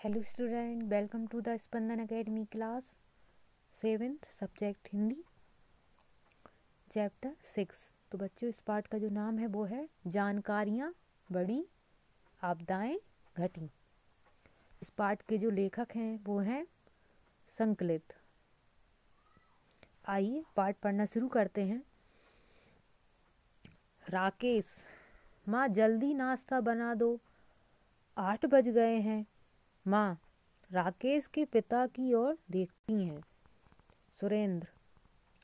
Hello student, welcome to the Spandan academy class 7th subject Hindi chapter 6। तो बच्चों, इस पाठ का जो नाम है वो है जानकारियाँ बढ़ी, आपदाएं घटी। इस पाठ के जो लेखक हैं वो हैं संकलित। आइए पाठ पढ़ना शुरू करते हैं। राकेश, माँ जल्दी नाश्ता बना दो, 8 बज गए हैं। माँ राकेश के पिता की ओर देखती हैं। सुरेंद्र,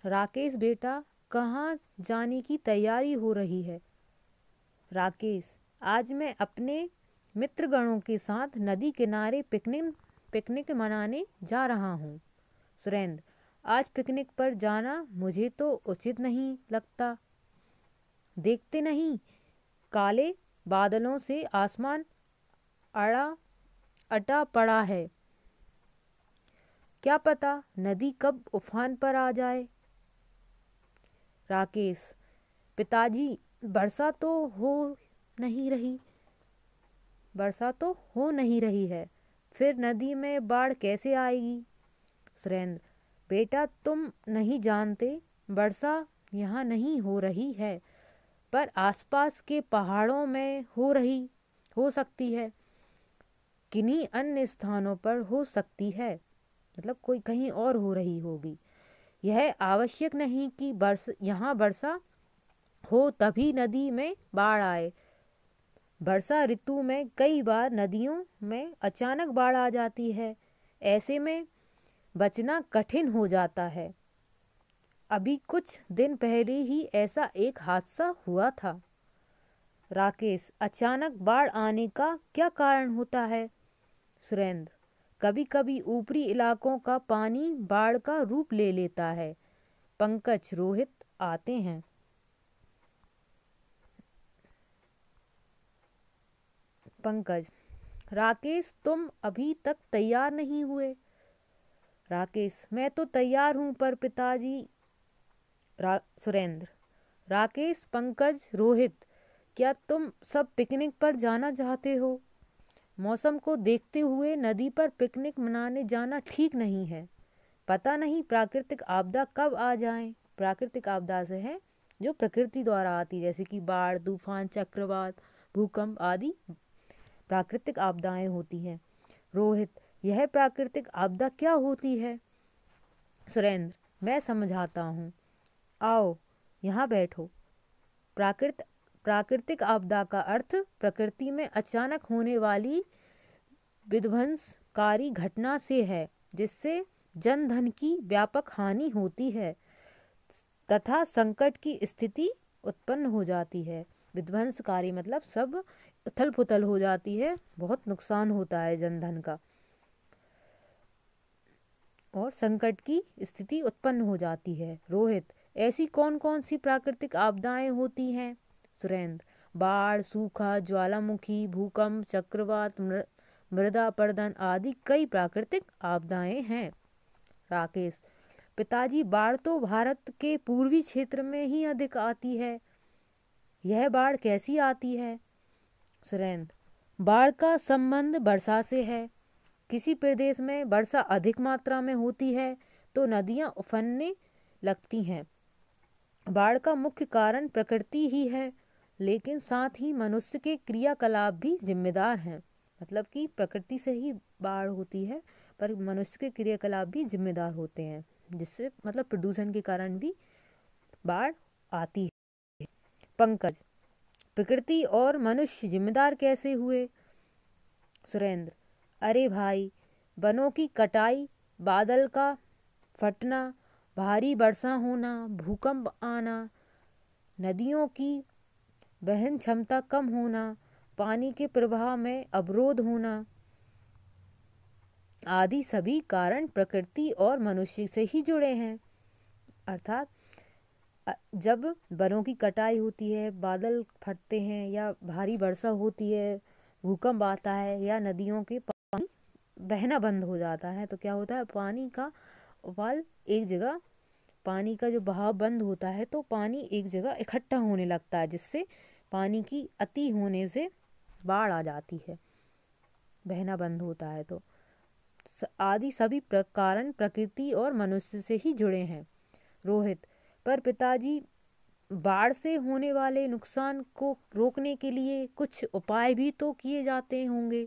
राकेश बेटा, कहाँ जाने की तैयारी हो रही है? राकेश, आज मैं अपने मित्रगणों के साथ नदी किनारे पिकनिक मनाने जा रहा हूँ। सुरेंद्र, आज पिकनिक पर जाना मुझे तो उचित नहीं लगता। देखते नहीं, काले बादलों से आसमान अटा पड़ा है। क्या पता नदी कब उफान पर आ जाए। राकेश, पिताजी, वर्षा तो हो नहीं रही है, फिर नदी में बाढ़ कैसे आएगी? सुरेंद्र, बेटा तुम नहीं जानते, वर्षा यहाँ नहीं हो रही है, पर आसपास के पहाड़ों में हो सकती है। किन्हीं अन्य स्थानों पर हो सकती है, मतलब कोई कहीं और हो रही होगी। यह आवश्यक नहीं कि यहाँ वर्षा हो तभी नदी में बाढ़ आए। वर्षा ऋतु में कई बार नदियों में अचानक बाढ़ आ जाती है। ऐसे में बचना कठिन हो जाता है। अभी कुछ दिन पहले ही ऐसा एक हादसा हुआ था। राकेश, अचानक बाढ़ आने का क्या कारण होता है? सुरेंद्र, कभी कभी ऊपरी इलाकों का पानी बाढ़ का रूप ले लेता है। पंकज, रोहित आते हैं। पंकज, राकेश तुम अभी तक तैयार नहीं हुए। राकेश, मैं तो तैयार हूँ पर पिताजी। सुरेंद्र, राकेश, पंकज, रोहित, क्या तुम सब पिकनिक पर जाना चाहते हो? मौसम को देखते हुए नदी पर पिकनिक मनाने जाना ठीक नहीं है। पता नहीं प्राकृतिक आपदा कब आ जाए। प्राकृतिक आपदा से है जो प्रकृति द्वारा आती, जैसे कि बाढ़, तूफान, चक्रवात, भूकंप आदि प्राकृतिक आपदाएं होती हैं। रोहित, यह प्राकृतिक आपदा क्या होती है? सुरेंद्र, मैं समझाता हूँ, आओ यहाँ बैठो। प्राकृतिक आपदा का अर्थ प्रकृति में अचानक होने वाली विध्वंसकारी घटना से है, जिससे जन धन की व्यापक हानि होती है तथा संकट की स्थिति उत्पन्न हो जाती है। विध्वंसकारी मतलब सब उथल पुथल हो जाती है, बहुत नुकसान होता है जनधन का, और संकट की स्थिति उत्पन्न हो जाती है। रोहित, ऐसी कौन कौन सी प्राकृतिक आपदाएं होती हैं? सुरेंद्र, बाढ़, सूखा, ज्वालामुखी, भूकंप, चक्रवात, मृदा अपरदन आदि कई प्राकृतिक आपदाएं हैं। राकेश, पिताजी, बाढ़ तो भारत के पूर्वी क्षेत्र में ही अधिक आती है। यह बाढ़ कैसी आती है? सुरेंद्र, बाढ़ का संबंध वर्षा से है। किसी प्रदेश में वर्षा अधिक मात्रा में होती है तो नदियां उफनने लगती हैं। बाढ़ का मुख्य कारण प्रकृति ही है, लेकिन साथ ही मनुष्य के क्रियाकलाप भी जिम्मेदार हैं। मतलब कि प्रकृति से ही बाढ़ होती है, पर मनुष्य के क्रियाकलाप भी जिम्मेदार होते हैं, जिससे मतलब प्रदूषण के कारण भी बाढ़ आती है। पंकज, प्रकृति और मनुष्य जिम्मेदार कैसे हुए? सुरेंद्र, अरे भाई, वनों की कटाई, बादल का फटना, भारी वर्षा होना, भूकंप आना, नदियों की वहन क्षमता कम होना, पानी के प्रवाह में अवरोध होना आदि सभी कारण प्रकृति और मनुष्य से ही जुड़े हैं। अर्थात जब वनों की कटाई होती है, बादल फटते हैं या भारी वर्षा होती है, भूकंप आता है या नदियों के पानी बहना बंद हो जाता है, तो क्या होता है, पानी का उबाल एक जगह, पानी का जो बहाव बंद होता है तो पानी एक जगह इकट्ठा होने लगता है, जिससे पानी की अति होने से बाढ़ आ जाती है। बहना बंद होता है तो आदि सभी कारण प्रकृति और मनुष्य से ही जुड़े हैं। रोहित, पर पिताजी, बाढ़ से होने वाले नुकसान को रोकने के लिए कुछ उपाय भी तो किए जाते होंगे।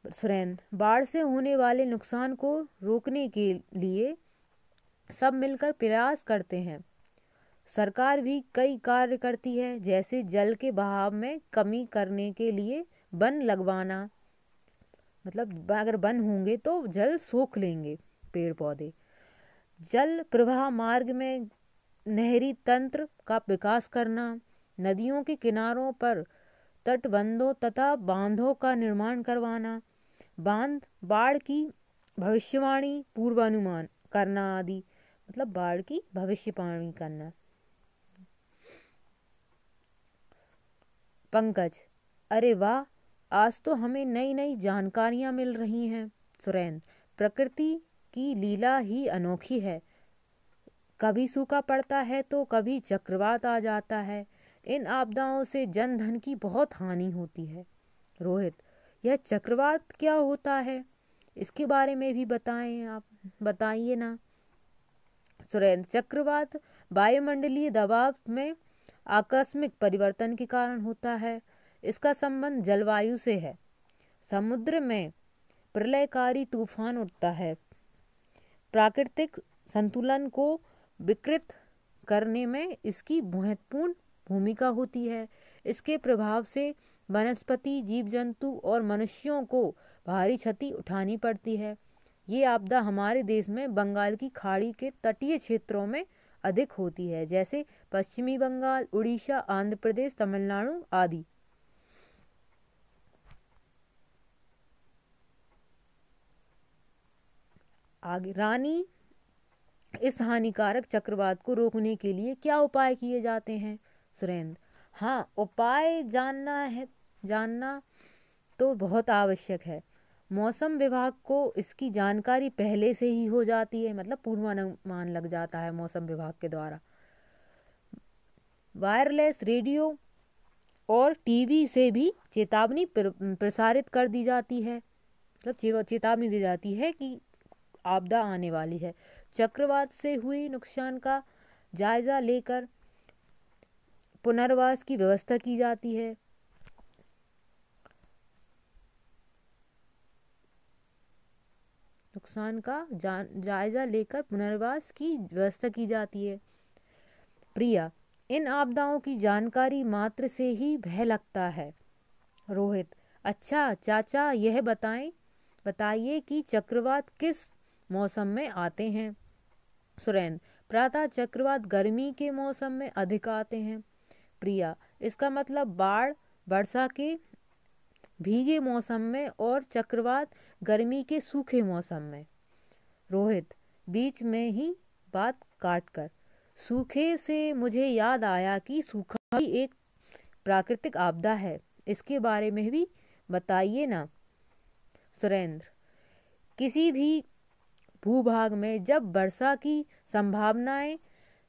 सुरेंद्र, बाढ़ से होने वाले नुकसान को रोकने के लिए सब मिलकर प्रयास करते हैं। सरकार भी कई कार्य करती है, जैसे जल के बहाव में कमी करने के लिए वन लगवाना, मतलब अगर वन होंगे तो जल सोख लेंगे पेड़ पौधे। जल प्रवाह मार्ग में नहरी तंत्र का विकास करना, नदियों के किनारों पर तटबंधों तथा बांधों का निर्माण करवाना, बांध बाढ़ की भविष्यवाणी पूर्वानुमान करना आदि, मतलब बाढ़ की भविष्यवाणी करना। पंकज, अरे वाह, आज तो हमें नई नई जानकारियां मिल रही हैं। सुरेंद्र, प्रकृति की लीला ही अनोखी है, कभी सूखा पड़ता है तो कभी चक्रवात आ जाता है। इन आपदाओं से जन धन की बहुत हानि होती है। रोहित, यह चक्रवात क्या होता है, इसके बारे में भी बताएं, आप बताइए ना। सुरेंद्र, चक्रवात वायुमंडलीय दबाव में आकस्मिक परिवर्तन के कारण होता है। इसका संबंध जलवायु से है। समुद्र में प्रलयकारी तूफान उठता है। प्राकृतिक संतुलन को विकृत करने में इसकी महत्वपूर्ण भूमिका होती है। इसके प्रभाव से वनस्पति, जीव जंतु और मनुष्यों को भारी क्षति उठानी पड़ती है। ये आपदा हमारे देश में बंगाल की खाड़ी के तटीय क्षेत्रों में अधिक होती है, जैसे पश्चिमी बंगाल, उड़ीसा, आंध्र प्रदेश, तमिलनाडु आदि। आगे, रानी, इस हानिकारक चक्रवात को रोकने के लिए क्या उपाय किए जाते हैं। सुरेंद्र, हाँ, उपाय जानना तो बहुत आवश्यक है। मौसम विभाग को इसकी जानकारी पहले से ही हो जाती है, मतलब पूर्वानुमान लग जाता है मौसम विभाग के द्वारा। वायरलेस रेडियो और टीवी से भी चेतावनी प्रसारित कर दी जाती है, मतलब चेतावनी दी जाती है कि आपदा आने वाली है। चक्रवात से हुई नुकसान का जायजा लेकर पुनर्वास की व्यवस्था की जाती है। नुकसान का जायजा लेकर पुनर्वास की व्यवस्था की जाती है। प्रिया, इन आपदाओं की जानकारी मात्र से ही भय लगता है। रोहित, अच्छा चाचा, यह बताइए कि चक्रवात किस मौसम में आते हैं। सुरेंद्र, प्रातः चक्रवात गर्मी के मौसम में अधिक आते हैं। प्रिया, इसका मतलब बाढ़ वर्षा के भीगे मौसम में और चक्रवात गर्मी के सूखे मौसम में। रोहित, बीच में ही बात काटकर, सूखे से मुझे याद आया कि सूखा भी एक प्राकृतिक आपदा है, इसके बारे में भी बताइए ना। सुरेंद्र, किसी भी भूभाग में जब वर्षा की संभावनाएं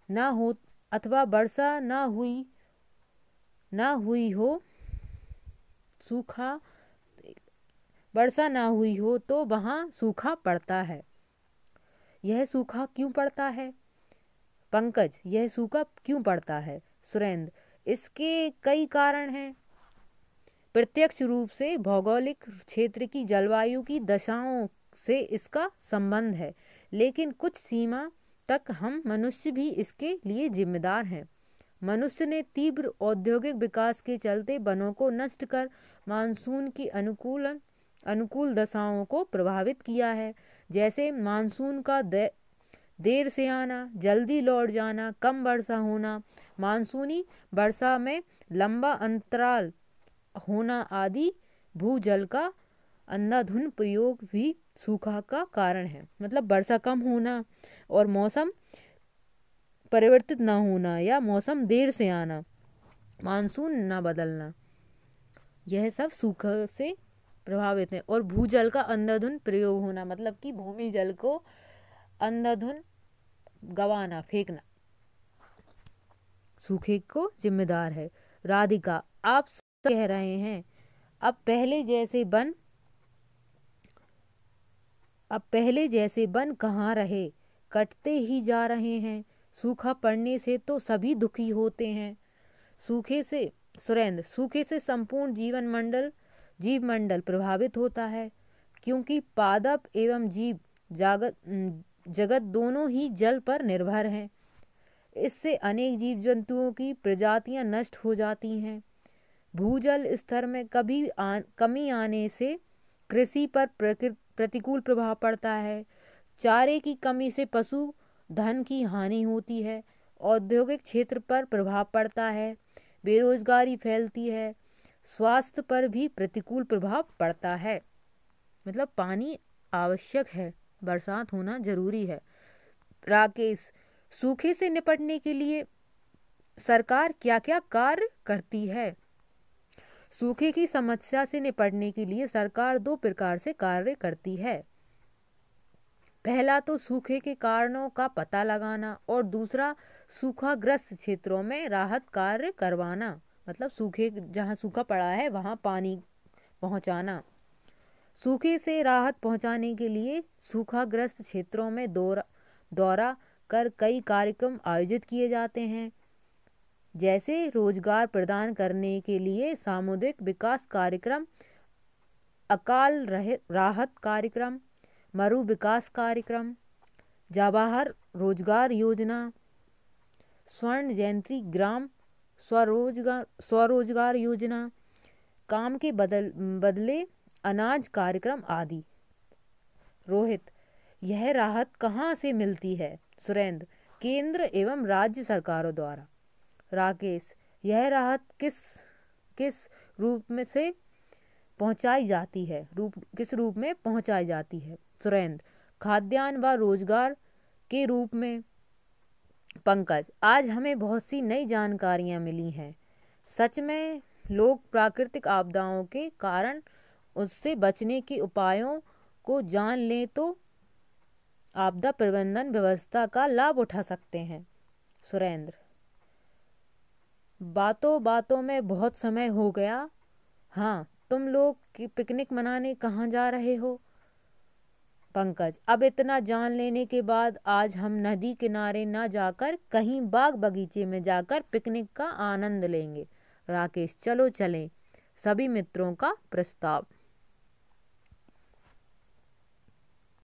ना हो अथवा वर्षा ना हुई हो तो वहाँ सूखा पड़ता है। यह सूखा क्यों पड़ता है। पंकज, यह सूखा क्यों पड़ता है। सुरेंद्र, इसके कई कारण हैं। प्रत्यक्ष रूप से भौगोलिक क्षेत्र की जलवायु की दशाओं से इसका संबंध है, लेकिन कुछ सीमा तक हम मनुष्य भी इसके लिए जिम्मेदार हैं। मनुष्य ने तीव्र औद्योगिक विकास के चलते वनों को नष्ट कर मानसून की अनुकूल दशाओं को प्रभावित किया है, जैसे मानसून का देर से आना, जल्दी लौट जाना, कम वर्षा होना, मानसूनी वर्षा में लंबा अंतराल होना आदि। भूजल का अंधाधुंध प्रयोग भी सूखा का कारण है, मतलब वर्षा कम होना और मौसम परिवर्तित ना होना या मौसम देर से आना, मानसून ना बदलना, यह सब सूखे से प्रभावित है। और भूजल का अंधाधुंध प्रयोग होना, मतलब कि भूमि जल को अंधाधुंध गवाना, फेंकना, सूखे को जिम्मेदार है। राधिका, आप कह रहे हैं, अब पहले जैसे बन कहाँ रहे, कटते ही जा रहे हैं। सूखा पड़ने से तो सभी दुखी होते हैं। सूखे से संपूर्ण जीव मंडल प्रभावित होता है, क्योंकि पादप एवं जीव जगत दोनों ही जल पर निर्भर हैं। इससे अनेक जीव जंतुओं की प्रजातियां नष्ट हो जाती हैं। भूजल स्तर में कमी आने से कृषि पर प्रतिकूल प्रभाव पड़ता है। चारे की कमी से पशु धन की हानि होती है। औद्योगिक क्षेत्र पर प्रभाव पड़ता है। बेरोजगारी फैलती है। स्वास्थ्य पर भी प्रतिकूल प्रभाव पड़ता है। मतलब पानी आवश्यक है, बरसात होना जरूरी है। राकेश, सूखे से निपटने के लिए सरकार क्या क्या कार्य करती है? सूखे की समस्या से निपटने के लिए सरकार 2 प्रकार से कार्य करती है। पहला तो सूखे के कारणों का पता लगाना और दूसरा सूखाग्रस्त क्षेत्रों में राहत कार्य करवाना। मतलब जहाँ सूखा पड़ा है वहाँ पानी पहुँचाना। सूखे से राहत पहुँचाने के लिए सूखाग्रस्त क्षेत्रों में दौरा कर कई कार्यक्रम आयोजित किए जाते हैं, जैसे रोजगार प्रदान करने के लिए सामुदायिक विकास कार्यक्रम, अकाल राहत कार्यक्रम, मरु विकास कार्यक्रम, जवाहर रोजगार योजना, स्वर्ण जयंती ग्राम स्वरोजगार योजना, काम के बदले अनाज कार्यक्रम आदि। रोहित, यह राहत कहाँ से मिलती है? सुरेंद्र, केंद्र एवं राज्य सरकारों द्वारा। राकेश, यह राहत किस रूप में पहुंचाई जाती है? सुरेंद्र, खाद्यान्न व रोजगार के रूप में। पंकज, आज हमें बहुत सी नई जानकारियां मिली हैं। सच में लोग प्राकृतिक आपदाओं के कारण उससे बचने के उपायों को जान लें तो आपदा प्रबंधन व्यवस्था का लाभ उठा सकते हैं। सुरेंद्र, बातों बातों में बहुत समय हो गया। हाँ, तुम लोग पिकनिक मनाने कहाँ जा रहे हो? पंकज, अब इतना जान लेने के बाद आज हम नदी किनारे न जाकर कहीं बाग बगीचे में जाकर पिकनिक का आनंद लेंगे। राकेश, चलो चलें। सभी मित्रों का प्रस्ताव।